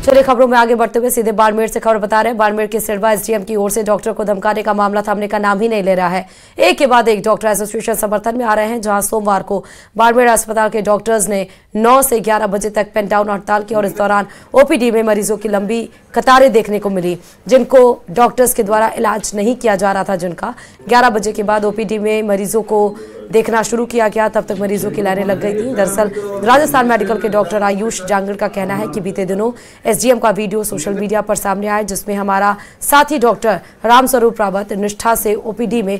चलिए खबरों में आगे बढ़ते हुए सीधे बाड़मेर से खबर बता रहे हैं। बाड़मेर के सिरवा एसडीएम की ओर से डॉक्टर को धमकाने का मामला थमने का नाम ही नहीं ले रहा है। एक के बाद एक डॉक्टर एसोसिएशन समर्थन में आ रहे हैं। जहां सोमवार को बाड़मेर अस्पताल के डॉक्टर्स ने 9 से 11 बजे तक पेन डाउन हड़ताल की और इस दौरान ओपीडी में मरीजों की लंबी कतारें देखने को मिली, जिनको डॉक्टर्स के द्वारा इलाज नहीं किया जा रहा था। जिनका 11 बजे के बाद ओपीडी में मरीजों को देखना शुरू किया गया, तब तक मरीजों की लाइनें लग गई थी। दरअसल राजस्थान मेडिकल के डॉक्टर आयुष जांगड़ का कहना है कि बीते दिनों एसडीएम का वीडियो सोशल मीडिया पर सामने आया, जिसमें हमारा साथी डॉक्टर रामस्वरूप रावत निष्ठा से ओपीडी में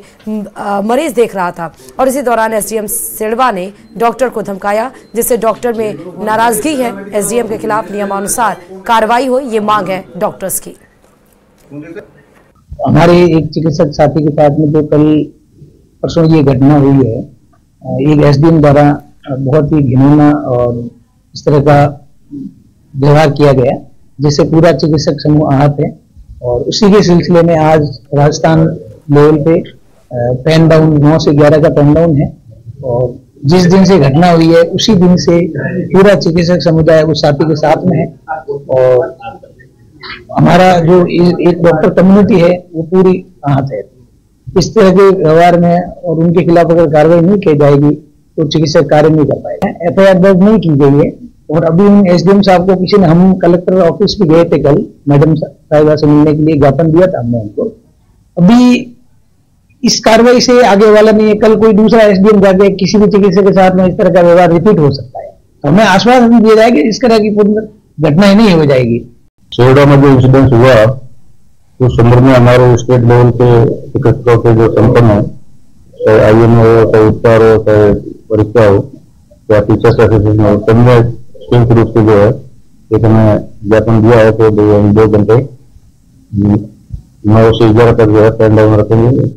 मरीज देख रहा था और इसी दौरान एसडीएम सिरवा ने डॉक्टर को धमकाया, जिससे डॉक्टर में नाराजगी है। एसडीएम के खिलाफ नियमानुसार कार्रवाई हो, ये मांग है डॉक्टर्स की। हमारे एक चिकित्सक साथी के साथ में जो कल परसों ये घटना हुई है, एक एसडीएम द्वारा बहुत ही घिनौना और इस तरह का व्यवहार किया गया, जिससे पूरा चिकित्सक समूह आहत है। और उसी के सिलसिले में आज राजस्थान लेवल पे पेन डाउन 9 से 11 का पेन डाउन है और जिस दिन से घटना हुई है उसी दिन से पूरा चिकित्सक समुदाय उस साथी के साथ में है। और हमारा जो एक डॉक्टर कम्युनिटी है वो पूरी आहत है। इस तरह के व्यवहार में और उनके खिलाफ अगर कार्रवाई नहीं की जाएगी तो चिकित्सक कार्य नहीं कर पाएगा। एफआईआर दर्ज नहीं की गई है और अभी एसडीएम साहब को किसी ने, हम कलेक्टर ऑफिस भी गए थे कल, मैडम साहिबा से मिलने के लिए ज्ञापन दिया था हमने उनको। अभी इस कार्रवाई से आगे वाला नहीं है। कल कोई दूसरा एसडीएम जाके किसी भी चिकित्सक के साथ में इस तरह का व्यवहार रिपीट हो सकता है। हमें आश्वासन दिया जाएगा इस तरह की घटनाएं नहीं हो जाएगी। सेवड़ा में जो इंसिडेंट हुआ उस संदर्भ में हमारे स्टेट लेवल के चिकित्सकों के जो संपन्न है, चाहे आईएमए हो, चाहे उपचार हो, चाहे परीक्षा हो या टीचर्स एसोसिएशन हो, सबने संयुक्त रूप से जो है एक हमें ज्ञापन दिया है कि 2 घंटे 9 से 11 तक जो है पेन डाउन रखेंगे।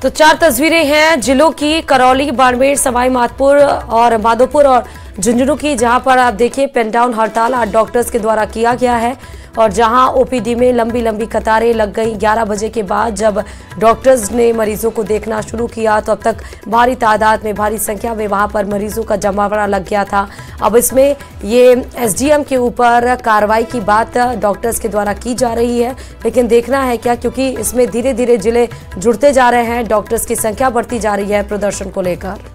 तो 4 तस्वीरें हैं जिलों की, करौली, बाड़मेर, सवाई माधोपुर और माधोपुर और झुंझुनू की, जहां पर आप देखिए पेन डाउन हड़ताल आज डॉक्टर्स के द्वारा किया गया है और जहां ओपीडी में लंबी लंबी कतारें लग गई। 11 बजे के बाद जब डॉक्टर्स ने मरीजों को देखना शुरू किया तो अब तक भारी तादाद में, भारी संख्या में वहां पर मरीजों का जमावड़ा लग गया था। अब इसमें ये एसडीएम के ऊपर कार्रवाई की बात डॉक्टर्स के द्वारा की जा रही है, लेकिन देखना है क्या, क्योंकि इसमें धीरे धीरे जिले जुड़ते जा रहे हैं, डॉक्टर्स की संख्या बढ़ती जा रही है प्रदर्शन को लेकर।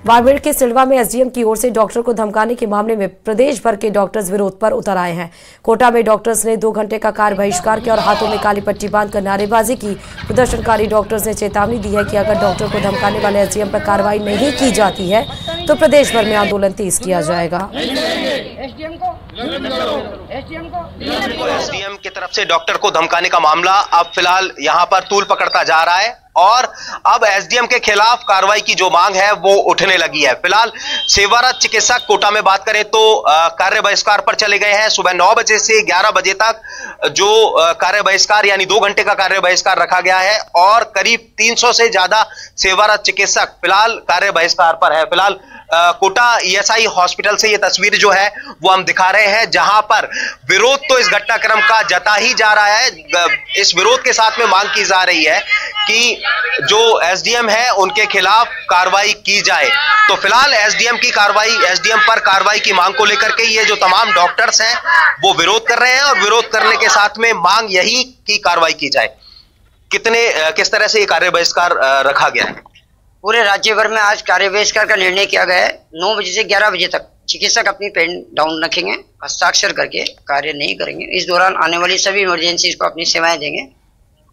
बाड़मेर के सिलवा में एसडीएम की ओर से डॉक्टर को धमकाने के मामले में प्रदेश भर के डॉक्टर्स विरोध पर उतर आए हैं। कोटा में डॉक्टर्स ने 2 घंटे का कार्य बहिष्कार किया और हाथों में काली पट्टी बांधकर नारेबाजी की। प्रदर्शनकारी डॉक्टर्स ने चेतावनी दी है कि अगर डॉक्टर को धमकाने वाले एसडीएम पर कार्रवाई नहीं की जाती है तो प्रदेश भर में आंदोलन तेज किया जाएगा। एसडीएम की तरफ से डॉक्टर को धमकाने का मामला अब फिलहाल यहां पर तूल पकड़ता जा रहा है और अब एसडीएम के खिलाफ कार्रवाई की जो मांग है वो उठने लगी है। फिलहाल सेवारत चिकित्सक कोटा में बात करें तो कार्य बहिष्कार पर चले गए हैं। सुबह 9 बजे से 11 बजे तक जो कार्य बहिष्कार यानी 2 घंटे का कार्य बहिष्कार रखा गया है और करीब 300 से ज्यादा सेवारत चिकित्सक फिलहाल कार्य बहिष्कार पर है। फिलहाल कोटा ईएसआई हॉस्पिटल से ये तस्वीर जो है वो हम दिखा रहे हैं, जहां पर विरोध तो इस घटनाक्रम का जता ही जा रहा है। इस विरोध के साथ में मांग की जा रही है कि जो एसडीएम है उनके खिलाफ कार्रवाई की जाए। तो फिलहाल एसडीएम पर कार्रवाई की मांग को लेकर के ये जो तमाम डॉक्टर्स हैं वो विरोध कर रहे हैं और विरोध करने के साथ में मांग यही कि कार्रवाई की जाए। किस तरह से ये कार्य बहिष्कार रखा गया है? पूरे राज्य भर में आज कार्य बहिष्कार का निर्णय किया गया है। 9 बजे से 11 बजे तक चिकित्सक अपनी पेन डाउन रखेंगे, हस्ताक्षर करके कार्य नहीं करेंगे। इस दौरान आने वाली सभी इमरजेंसी को अपनी सेवाएं देंगे।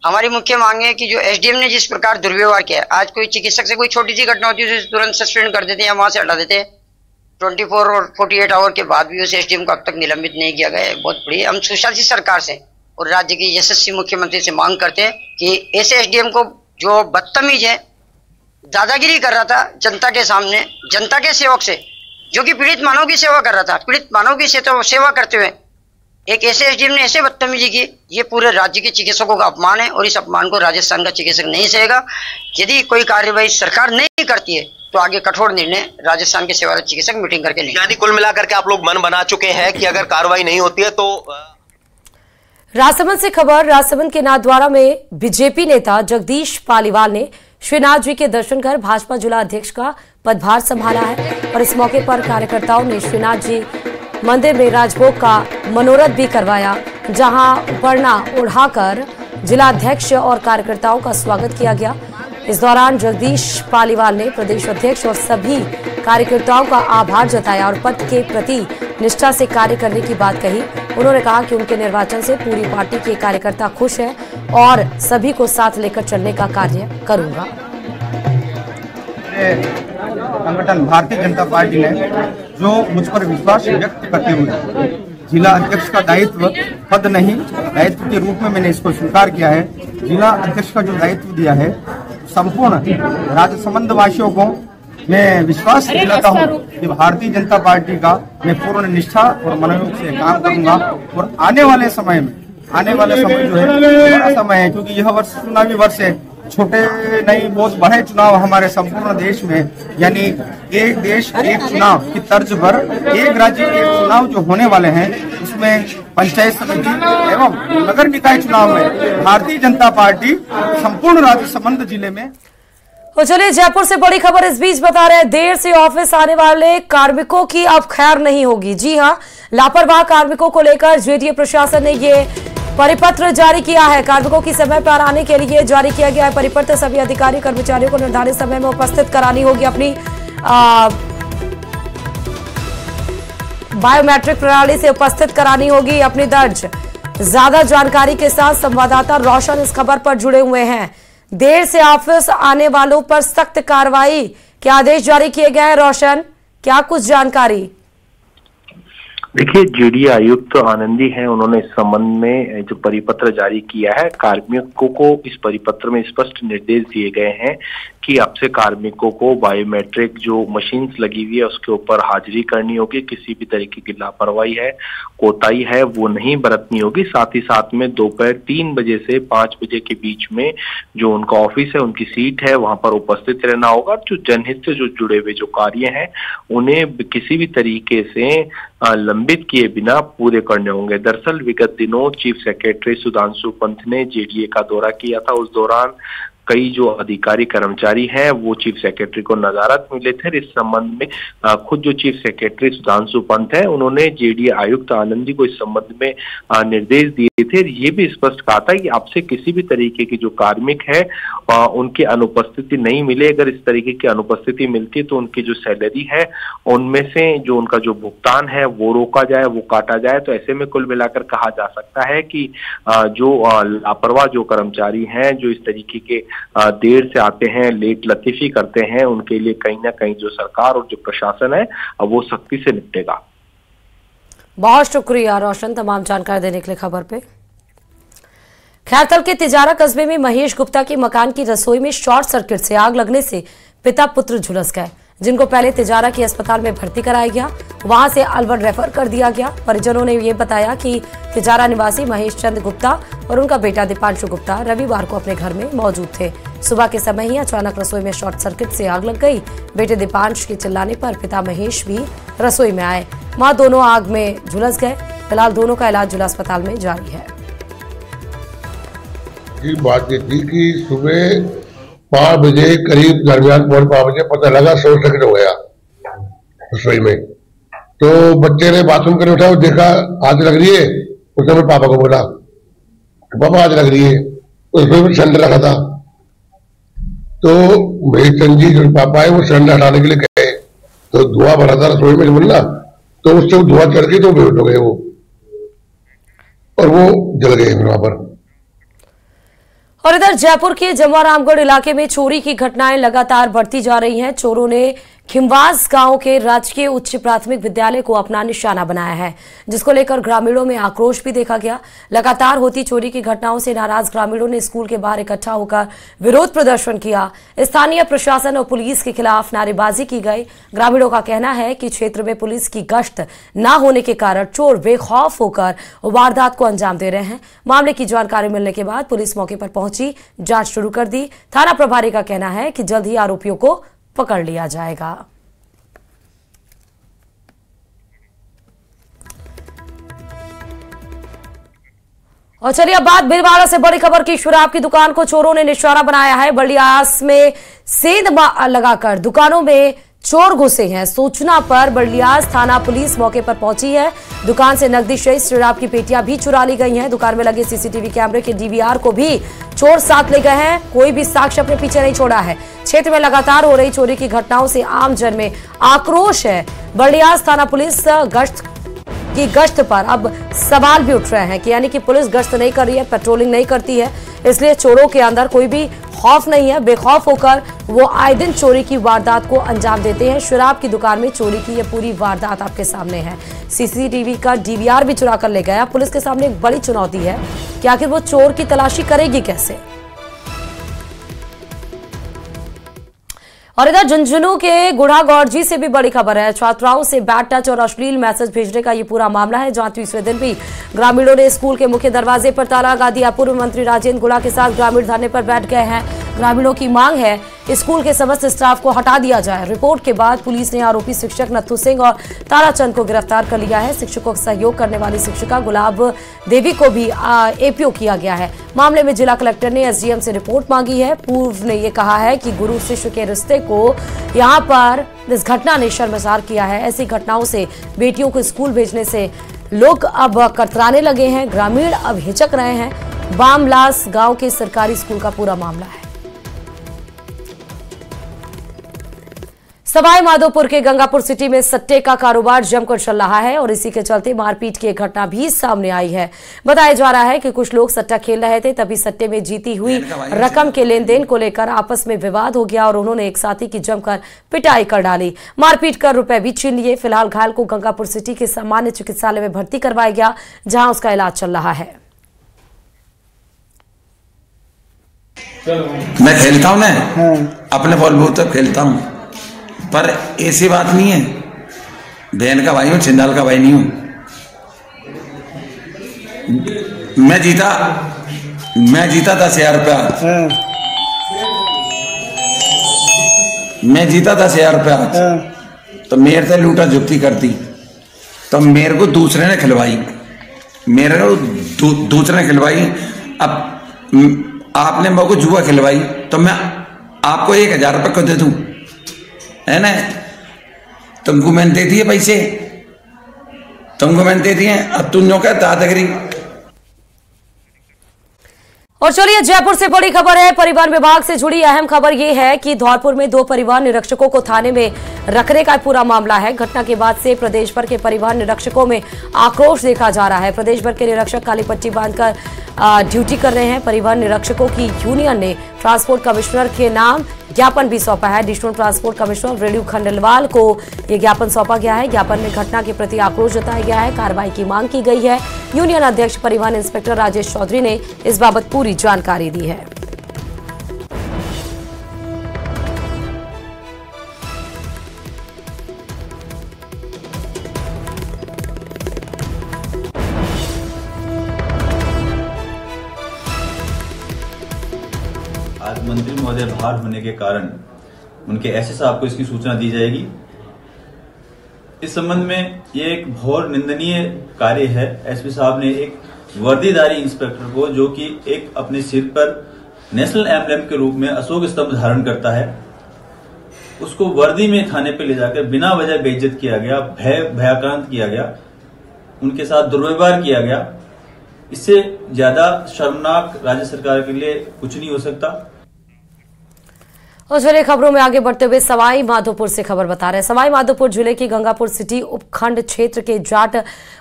हमारी मुख्य मांग है कि जो एसडीएम ने जिस प्रकार दुर्व्यवहार किया है, आज कोई चिकित्सक से कोई छोटी सी घटना होती है उसे तुरंत सस्पेंड कर देते हैं या वहां से हटा देते हैं। 24 और 48 आवर के बाद भी उस एसडीएम को अब तक निलंबित नहीं किया गया है। बहुत बड़ी हम सुशासित सरकार से और राज्य के यशस्वी मुख्यमंत्री से मांग करते हैं कि ऐसे एसडीएम को जो बदतमीज है, दादागिरी कर रहा था जनता के सामने, जनता के सेवक से, जो कि पीड़ित मानव की सेवा कर रहा था, पीड़ित मानव की सेवा करते हुए एक ऐसे एसडीएम ने ऐसे बदतमीजी की, ये पूरे राज्य के चिकित्सकों का अपमान है और इस अपमान को राजस्थान का चिकित्सक नहीं सहेगा। यदि कोई कार्यवाही सरकार नहीं करती है तो आगे कठोर निर्णय राजस्थान के सेवारत चिकित्सक मीटिंग करके लेंगे। यानी कुल मिलाकर के आप लोग मन बना चुके हैं कि अगर कार्रवाई नहीं होती है तो। राजसमंद से खबर, राजसमंद के नाथद्वारा में बीजेपी नेता जगदीश पालीवाल ने श्रीनाथ जी के दर्शन कर भाजपा जिला अध्यक्ष का पदभार संभाला है। और इस मौके पर कार्यकर्ताओं ने श्रीनाथ जी मंदिर में राजभोग का मनोरथ भी करवाया, जहां वरना उड़ाकर जिलाध्यक्ष और कार्यकर्ताओं का स्वागत किया गया। इस दौरान जगदीश पालीवाल ने प्रदेश अध्यक्ष और सभी कार्यकर्ताओं का आभार जताया और पद के प्रति निष्ठा से कार्य करने की बात कही। उन्होंने कहा कि उनके निर्वाचन से पूरी पार्टी के कार्यकर्ता खुश हैं और सभी को साथ लेकर चलने का कार्य करूंगा। संगठन भारतीय जनता पार्टी ने जो मुझ पर विश्वास व्यक्त करते हुए जिला अध्यक्ष का दायित्व पद नहीं दायित्व के रूप में मैंने इसको स्वीकार किया है। जिला अध्यक्ष का जो दायित्व दिया है, संपूर्ण राजसमंद वासियों को मैं विश्वास दिलाता हूँ कि भारतीय जनता पार्टी का मैं पूर्ण निष्ठा और मनोयोग से काम करूंगा। और आने वाले समय जो है बड़ा समय है, क्योंकि यह वर्ष चुनावी वर्ष है। छोटे नहीं बहुत बड़े चुनाव हमारे संपूर्ण देश में, यानी एक देश एक चुनाव की तर्ज पर एक राज्य एक चुनाव जो होने वाले हैं, उसमें पंचायत समिति एवं नगर निकाय चुनाव में भारतीय जनता पार्टी संपूर्ण राजसमंद जिले में। तो चलिए जयपुर से बड़ी खबर इस बीच बता रहे हैं, देर से ऑफिस आने वाले कार्मिकों की अब खैर नहीं होगी। जी हां, लापरवाह कार्मिकों को लेकर जेडीए प्रशासन ने ये परिपत्र जारी किया है। कार्मिकों की समय पर आने के लिए जारी किया गया है परिपत्र। सभी अधिकारी कर्मचारियों को निर्धारित समय में उपस्थित करानी होगी अपनी बायोमेट्रिक प्रणाली से उपस्थित करानी होगी अपनी दर्ज। ज्यादा जानकारी के साथ संवाददाता रोशन इस खबर पर जुड़े हुए हैं। देर से ऑफिस आने वालों पर सख्त कार्रवाई के आदेश जारी किए गए हैं। रोशन, क्या कुछ जानकारी? देखिए, जेडीए आयुक्त आनंदी हैं, उन्होंने इस संबंध में जो परिपत्र जारी किया है, कार्मिकों को इस परिपत्र में स्पष्ट निर्देश दिए गए हैं कि अब से कार्मिकों को बायोमेट्रिक जो मशीन्स लगी हुई है उसके ऊपर हाजिरी करनी होगी। किसी भी तरीके की लापरवाही है, कोताही है, वो नहीं बरतनी होगी। साथ ही साथ में दोपहर 3 बजे से 5 बजे के बीच में जो उनका ऑफिस है, उनकी सीट है, वहां पर उपस्थित रहना होगा। जो जनहित से जो जुड़े हुए जो कार्य हैं उन्हें किसी भी तरीके से लंबित किए बिना पूरे करने होंगे। दरअसल विगत दिनों चीफ सेक्रेटरी सुधांशु पंत ने जेडीए का दौरा किया था। उस दौरान कई जो अधिकारी कर्मचारी हैं वो चीफ सेक्रेटरी को नजारत मिले थे। इस संबंध में खुद जो चीफ सेक्रेटरी सुधांशु पंत है, उन्होंने जेडीए आयुक्त आनंदी को इस संबंध में निर्देश दिए थे। ये भी स्पष्ट कहा था कि आपसे किसी भी तरीके की जो कार्मिक है उनकी अनुपस्थिति नहीं मिले। अगर इस तरीके की अनुपस्थिति मिलती है तो उनकी जो सैलरी है उनमें से जो उनका जो भुगतान है वो रोका जाए, वो काटा जाए। तो ऐसे में कुल मिलाकर कहा जा सकता है कि जो लापरवाह जो कर्मचारी हैं, जो इस तरीके के देर से आते हैं, लेट लतीफी करते हैं, उनके लिए कहीं ना कहीं जो सरकार और जो प्रशासन है वो सख्ती से निपटेगा। बहुत शुक्रिया रोशन तमाम जानकारी देने के लिए खबर पे। खैरथल के तिजारा कस्बे में महेश गुप्ता के मकान की रसोई में शॉर्ट सर्किट से आग लगने से पिता पुत्र झुलस गए, जिनको पहले तिजारा के अस्पताल में भर्ती कराया गया, वहां से अलवर रेफर कर दिया गया। परिजनों ने यह बताया कि तिजारा निवासी महेश चंद गुप्ता और उनका बेटा दीपांशु गुप्ता रविवार को अपने घर में मौजूद थे। सुबह के समय ही अचानक रसोई में शॉर्ट सर्किट से आग लग गई। बेटे दीपांश के चिल्लाने पर पिता महेश भी रसोई में आए, वहां दोनों आग में झुलस गए। फिलहाल दोनों का इलाज जिला अस्पताल में जारी है। बात ये थी कि सुबह 5 बजे करीब दरमियान 5 बजे पता लगा शॉर्ट सर्किट हो गया रसोई में। तो बच्चे ने बाथरूम करने उठा, देखा आग लग रही है। उसने अपने पापा को बोला कि पापा आग लग रही है। उसमें भी सिलेंडर रखा था। तो महेश चंद जी जो पापा है वो सिलेंडर हटाने के लिए गए, तो धुआं भरा था रसोई में बोलना, तो उससे धुआं चढ़ गई तो बेहोश हो गए वो, और वो जल गए वहां पर। और इधर जयपुर के जमवारामगढ़ इलाके में चोरी की घटनाएं लगातार बढ़ती जा रही हैं। चोरों ने खिमवास गांव के राजकीय उच्च प्राथमिक विद्यालय को अपना निशाना बनाया है, जिसको लेकर ग्रामीणों में आक्रोश भी देखा गया। लगातार होती चोरी की घटनाओं से नाराज ग्रामीणों ने स्कूल के बाहर इकट्ठा होकर विरोध प्रदर्शन किया। स्थानीय प्रशासन और पुलिस के खिलाफ नारेबाजी की गई। ग्रामीणों का कहना है कि क्षेत्र में पुलिस की गश्त न होने के कारण चोर बेखौफ होकर वारदात को अंजाम दे रहे हैं। मामले की जानकारी मिलने के बाद पुलिस मौके पर पहुंची, जांच शुरू कर दी। थाना प्रभारी का कहना है कि जल्द ही आरोपियों को पकड़ लिया जाएगा। और चलिए अब बात भीलवाड़ा से बड़ी खबर की। शराब की दुकान को चोरों ने निशाना बनाया है। बलियास में सेंध लगाकर दुकानों में चोर घुसे हैं। सूचना पर बलियाज थाना पुलिस मौके पर पहुंची है। दुकान से नकदी सहित शराब की पेटियां भी चुरा ली गई हैं। दुकान में लगे सीसीटीवी कैमरे के डीवीआर को भी चोर साथ ले गए हैं। कोई भी साक्ष्य अपने पीछे नहीं छोड़ा है। क्षेत्र में लगातार हो रही चोरी की घटनाओं से आम जन में आक्रोश है। बलियाज थाना पुलिस गश्त पर अब सवाल भी उठ रहे हैं कि यानी कि पुलिस गश्त नहीं कर रही है, पेट्रोलिंग नहीं करती है, इसलिए चोरों के अंदर कोई भी खौफ नहीं है। बेखौफ होकर वो आए दिन चोरी की वारदात को अंजाम देते हैं। शराब की दुकान में चोरी की यह पूरी वारदात आपके सामने है। सीसीटीवी का डीवीआर भी चुरा कर ले गया। पुलिस के सामने एक बड़ी चुनौती है कि आखिर वो चोर की तलाशी करेगी कैसे। और इधर झुंझुनू के गुढ़ागौड़जी से भी बड़ी खबर है। छात्राओं से बैड टच और अश्लील मैसेज भेजने का ये पूरा मामला है, जहां तीसरे दिन भी ग्रामीणों ने स्कूल के मुख्य दरवाजे पर ताला लगा दिया। पूर्व मंत्री राजेंद्र गुड़ा के साथ ग्रामीण धरने पर बैठ गए हैं। ग्रामीणों की मांग है स्कूल के समस्त स्टाफ को हटा दिया जाए। रिपोर्ट के बाद पुलिस ने आरोपी शिक्षक नथु सिंह और ताराचंद को गिरफ्तार कर लिया है। शिक्षकों का सहयोग करने वाली शिक्षिका गुलाब देवी को भी एपीओ किया गया है। मामले में जिला कलेक्टर ने एसडीएम से रिपोर्ट मांगी है। पूर्व ने यह कहा है कि गुरु शिष्य के रिश्ते को यहाँ पर इस घटना ने शर्मसार किया है। ऐसी घटनाओं से बेटियों को स्कूल भेजने से लोग अब कतराने लगे हैं। ग्रामीण अब हिचक रहे हैं। बामलास गांव के सरकारी स्कूल का पूरा मामला है। सवाई माधोपुर के गंगापुर सिटी में सट्टे का कारोबार जमकर चल रहा है और इसी के चलते मारपीट की एक घटना भी सामने आई है। बताया जा रहा है कि कुछ लोग सट्टा खेल रहे थे, तभी सट्टे में जीती हुई रकम के लेन देन को लेकर आपस में विवाद हो गया और उन्होंने एक साथी की जमकर पिटाई कर डाली। मारपीट कर रुपए भी छीन लिए। फिलहाल घायल को गंगापुर सिटी के सामान्य चिकित्सालय में भर्ती करवाया गया, जहां उसका इलाज चल रहा है। मैं खेलता हूं ना, अपने बॉल बूथ तक खेलता हूं, पर ऐसी बात नहीं है। बहन का भाई हूं, छिंदाल का भाई नहीं हूं। मैं जीता 10,000 रुपया। मैं जीता 10,000 रुपया। तो मेरे से लूटा जुगती करती, तो मेरे को दूसरे ने खिलवाई। अब आपने मेरे को जुआ खिलवाई, तो मैं आपको 1,000 रुपये को दे दूं, है ना। तुमको मैंने दे दिए पैसे, तुमको मैंने दे दिए। अब तुम जो कहता दादागिरी। और चलिए जयपुर से बड़ी खबर है। परिवहन विभाग से जुड़ी अहम खबर यह है कि धौलपुर में 2 परिवहन निरीक्षकों को थाने में रखने का पूरा मामला है। घटना के बाद से प्रदेश भर के परिवहन निरीक्षकों में आक्रोश देखा जा रहा है। प्रदेश भर के निरीक्षक काली पट्टी बांधकर ड्यूटी कर रहे हैं। परिवहन निरीक्षकों की यूनियन ने ट्रांसपोर्ट कमिश्नर के नाम ज्ञापन भी सौंपा है। Additional transport commissioner Renu Khandelwal को यह ज्ञापन सौंपा गया है। ज्ञापन में घटना के प्रति आक्रोश जताया गया है, कार्रवाई की मांग की गई है। यूनियन अध्यक्ष परिवहन इंस्पेक्टर राजेश चौधरी ने इस बाबत पूरी जानकारी दी है। आज मंत्री महोदय बाहर होने के कारण उनके एसए साहब को इसकी सूचना दी जाएगी। इस संबंध में ये एक घोर निंदनीय कार्य है। एसपी साहब ने एक वर्दीधारी इंस्पेक्टर को, जो कि एक अपने सिर पर नेशनल एम्बलम के रूप में अशोक स्तंभ धारण करता है, उसको वर्दी में थाने पे ले जाकर बिना वजह बेइज्जत किया गया, भयाक्रांत किया गया, उनके साथ दुर्व्यवहार किया गया। इससे ज्यादा शर्मनाक राज्य सरकार के लिए कुछ नहीं हो सकता। और चलिए खबरों में आगे बढ़ते हुए सवाई माधोपुर से खबर बता रहे हैं। सवाई माधोपुर जिले की गंगापुर सिटी उपखंड क्षेत्र के जाट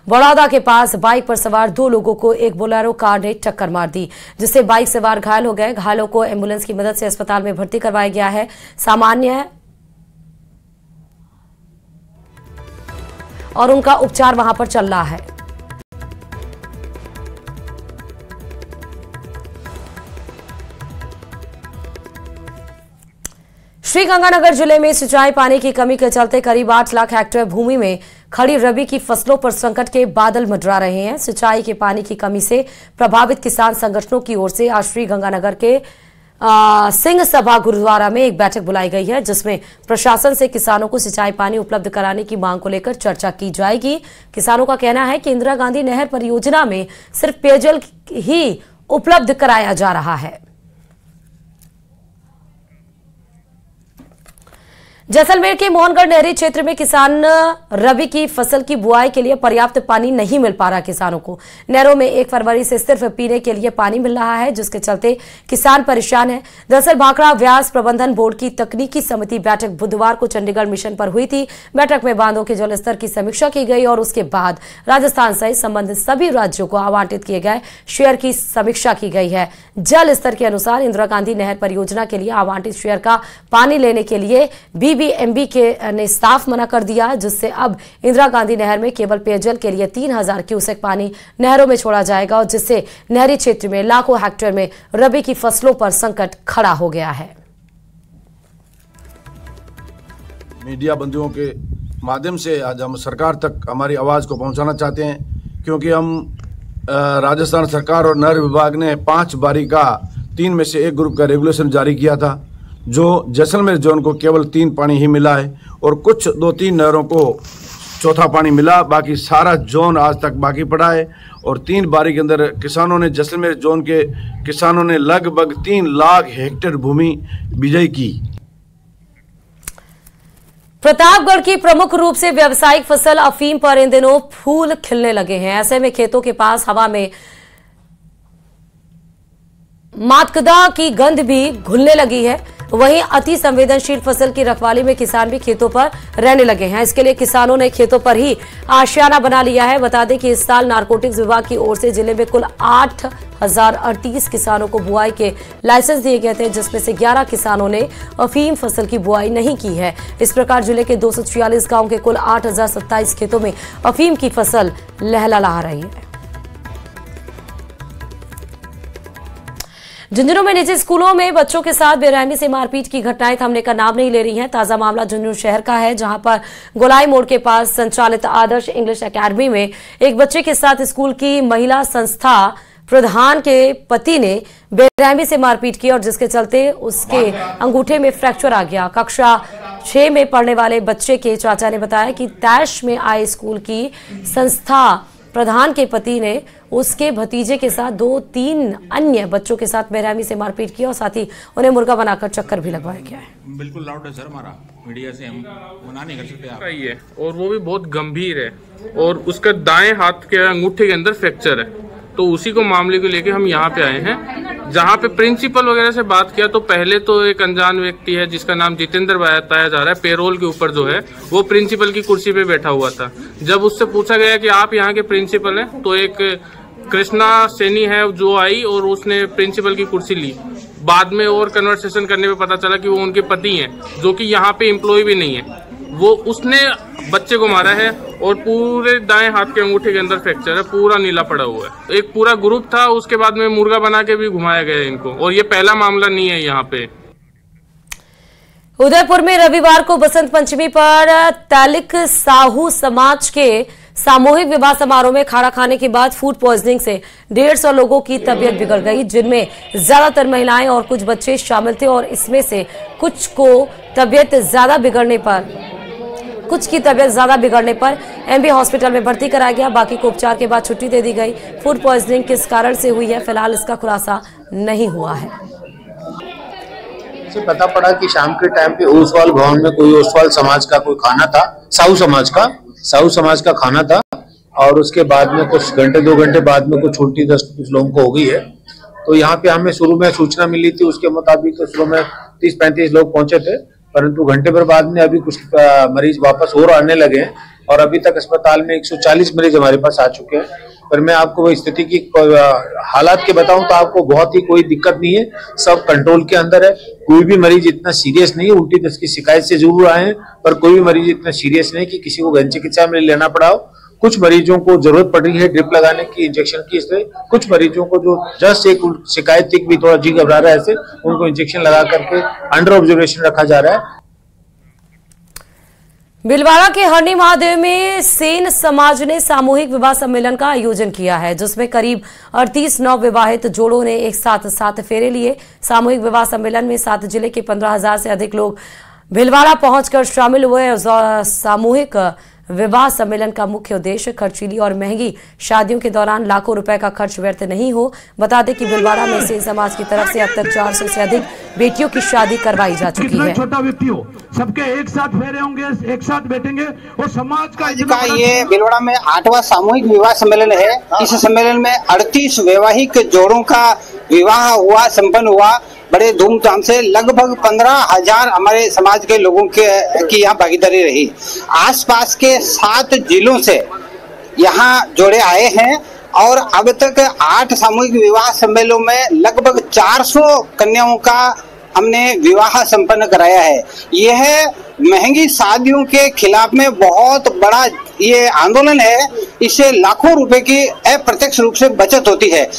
बड़ौदा के पास बाइक पर सवार 2 लोगों को एक बोलेरो कार ने टक्कर मार दी, जिससे बाइक सवार घायल हो गए। घायलों को एम्बुलेंस की मदद से अस्पताल में भर्ती करवाया गया है। सामान्य है और उनका उपचार वहां पर चल रहा है। श्रीगंगानगर जिले में सिंचाई पानी की कमी के चलते करीब 8 लाख हेक्टेयर भूमि में खड़ी रबी की फसलों पर संकट के बादल मंडरा रहे हैं। सिंचाई के पानी की कमी से प्रभावित किसान संगठनों की ओर से आज श्रीगंगानगर के सिंह सभा गुरुद्वारा में एक बैठक बुलाई गई है, जिसमें प्रशासन से किसानों को सिंचाई पानी उपलब्ध कराने की मांग को लेकर चर्चा की जाएगी। किसानों का कहना है कि इंदिरा गांधी नहर परियोजना में सिर्फ पेयजल ही उपलब्ध कराया जा रहा है। जैसलमेर के मोहनगढ़ नहरी क्षेत्र में किसान रबी की फसल की बुआई के लिए पर्याप्त पानी नहीं मिल पा रहा किसानों को। नहरों में 1 फरवरी से सिर्फ पीने के लिए पानी मिल रहा है, जिसके चलते किसान परेशान है। दरअसल भाखड़ा व्यास प्रबंधन बोर्ड की तकनीकी समिति बैठक बुधवार को चंडीगढ़ मिशन पर हुई थी। बैठक में बांधों के जलस्तर की समीक्षा की गई और उसके बाद राजस्थान सहित संबंधित सभी राज्यों को आवंटित किए गए शेयर की समीक्षा की गई है। जल स्तर के अनुसार इंदिरा गांधी नहर परियोजना के लिए आवंटित शेयर का पानी लेने के लिए बीबीएमबी के ने साफ मना कर दिया, जिससे अब इंदिरा गांधी नहर में केवल पेयजल के लिए 3000 क्यूसेक पानी नहरों में छोड़ा जाएगा और जिससे नहरी क्षेत्र में लाखों हेक्टेयर में रबी की फसलों पर संकट खड़ा हो गया है। मीडिया बंधुओं के माध्यम से आज हम सरकार तक हमारी आवाज को पहुंचाना चाहते हैं, क्योंकि हम राजस्थान सरकार और नहर विभाग ने 5 बारी का 3 में से 1 ग्रुप का रेगुलेशन जारी किया था, जो जैसलमेर जोन को केवल 3 पानी ही मिला है और कुछ 2-3 नहरों को चौथा पानी मिला। बाकी सारा जोन आज तक बाकी पड़ा है और 3 बारी के अंदर किसानों ने, जैसलमेर जोन के किसानों ने लगभग 3 लाख हेक्टेयर भूमि बिजाई की। प्रतापगढ़ की प्रमुख रूप से व्यावसायिक फसल अफीम पर इन दिनों फूल खिलने लगे हैं। ऐसे में खेतों के पास हवा में मातकदा की गंध भी घुलने लगी है। वहीं अति संवेदनशील फसल की रखवाली में किसान भी खेतों पर रहने लगे हैं। इसके लिए किसानों ने खेतों पर ही आशियाना बना लिया है। बता दें कि इस साल नारकोटिक्स विभाग की ओर से जिले में कुल 8038 किसानों को बुआई के लाइसेंस दिए गए थे, जिसमें से 11 किसानों ने अफीम फसल की बुआई नहीं की है। इस प्रकार जिले के 246 गांव के कुल 8027 खेतों में अफीम की फसल लहलहा रही है। झुंझुनू में निजी स्कूलों में बच्चों के साथ बेरहमी से मारपीट की घटनाएं थमने का नाम नहीं ले रही हैं। ताजा मामला झुंझुनू शहर का है, जहां पर गोलाई मोड़ के पास संचालित आदर्श इंग्लिश एकेडमी में एक बच्चे के साथ स्कूल की महिला संस्था प्रधान के पति ने बेरहमी से मारपीट की और जिसके चलते उसके अंगूठे में फ्रैक्चर आ गया। कक्षा 6 में पढ़ने वाले बच्चे के चाचा ने बताया कि तैश में आए स्कूल की संस्था प्रधान के पति ने उसके भतीजे के साथ 2-3 अन्य बच्चों के साथ बेरहमी से मारपीट की और साथ ही उन्हें मुर्गा बनाकर चक्कर भी लगवाया गया है। बिल्कुल लाउड है सर, हमारा मीडिया से हम मना नहीं कर सकते आप। और वो भी बहुत गंभीर है और उसका दाएं हाथ के अंगूठे के अंदर फ्रैक्चर है, तो उसी को मामले को लेके हम यहाँ पे आए हैं। जहाँ पे प्रिंसिपल वगैरह से बात किया तो पहले तो एक अनजान व्यक्ति है जिसका नाम जितेंद्र बताया जा रहा है, पेरोल के ऊपर जो है वो प्रिंसिपल की कुर्सी पे बैठा हुआ था। जब उससे पूछा गया कि आप यहाँ के प्रिंसिपल हैं, तो एक कृष्णा सैनी है जो आई और उसने प्रिंसिपल की कुर्सी ली। बाद में और कन्वर्सेशन करने पे पता चला कि वो उनके पति हैं, जो कि यहाँ पे एम्प्लॉय भी नहीं है। वो उसने बच्चे को मारा है और पूरे दाएं हाथ के अंगूठे के अंदर फ्रैक्चर है, पूरा नीला पड़ा हुआ है। एक पूरा ग्रुप था, उसके बाद में मुर्गा बना के भी घुमाया गया इनको, और ये पहला मामला नहीं है यहाँ पे। उदयपुर में रविवार को बसंत पंचमी पर तालिक साहू समाज के सामूहिक विवाह समारोह में खाना खाने के बाद फूड पॉइजनिंग से 150 लोगों की तबीयत बिगड़ गई, जिनमें ज्यादातर महिलाएं और कुछ बच्चे शामिल थे और इसमें से कुछ की तबीयत ज्यादा बिगड़ने पर एमबी हॉस्पिटल में भर्ती कराया गया। बाकी को उपचार के बाद छुट्टी दे दी गई। फूड पॉइजनिंग किस कारण से हुई है, फिलहाल इसका खुलासा नहीं हुआ है। से पता पड़ा कि शाम के टाइम पे ओसवाल भवन में कोई ओसवाल समाज का कोई खाना था, साहू समाज का खाना था, और उसके बाद में कुछ घंटे 2 घंटे बाद में कुछ उल्टी दस्त कुछ लोगों को हो गई है। तो यहाँ पे हमें शुरू में सूचना मिली थी, उसके मुताबिक तो शुरू में 30-35 लोग पहुंचे थे, परंतु घंटे भर बाद में अभी कुछ मरीज वापस और आने लगे हैं और अभी तक अस्पताल में 140 मरीज हमारे पास आ चुके हैं। पर मैं आपको वो स्थिति की हालात के बताऊं तो आपको बहुत ही कोई दिक्कत नहीं है, सब कंट्रोल के अंदर है। कोई भी मरीज इतना सीरियस नहीं है, उल्टी दस्त की शिकायत से जरूर आए हैं, पर कोई भी मरीज इतना सीरियस नहीं कि किसी को गहन चिकित्सा में लेना पड़ा हो। कुछ मरीजों को जरूरत पड़ रही है ड्रिप लगाने की, इंजेक्शन की, इसलिए कुछ मरीजों को जो जस्ट एक शिकायत थी भी थोड़ा जी घबरा रहा है, ऐसे उनको इंजेक्शन लगा करके अंडर ऑब्जर्वेशन रखा जा रहा है। भीलवाड़ा के हरनी महादेव में सेन समाज ने सामूहिक विवाह सम्मेलन का आयोजन किया है, जिसमें करीब 38 नवविवाहित जोड़ों ने एक साथ 7 फेरे लिए। सामूहिक विवाह सम्मेलन में 7 जिले के 15,000 से अधिक लोग भीलवाड़ा पहुंचकर शामिल हुए। सामूहिक विवाह सम्मेलन का मुख्य उद्देश्य खर्चीली और महंगी शादियों के दौरान लाखों रुपए का खर्च व्यर्थ नहीं हो। बता दें कि भीलवाड़ा में सेन समाज की तरफ से अब तक 400 से अधिक बेटियों की शादी करवाई जा चुकी है। छोटा व्यक्ति हो, सबके एक साथ फेरे होंगे, एक साथ बैठेंगे और समाज का ये भीलवाड़ा में 8वां सामूहिक विवाह सम्मेलन है। इस सम्मेलन में 38 वैवाहिक जोड़ों का विवाह हुआ, संपन्न हुआ बड़े धूमधाम से। लगभग 15,000 हमारे समाज के लोगों की यहाँ भागीदारी रही। आसपास के 7 जिलों से यहाँ जोड़े आए हैं और अब तक 8 सामूहिक विवाह सम्मेलनों में लगभग 400 कन्याओं का हमने विवाह संपन्न कराया है। यह महंगी शादियों के खिलाफ में बहुत बड़ा ये आंदोलन है। इससे लाखों रुपए की अप्रत्यक्ष रूप से बचत होती है।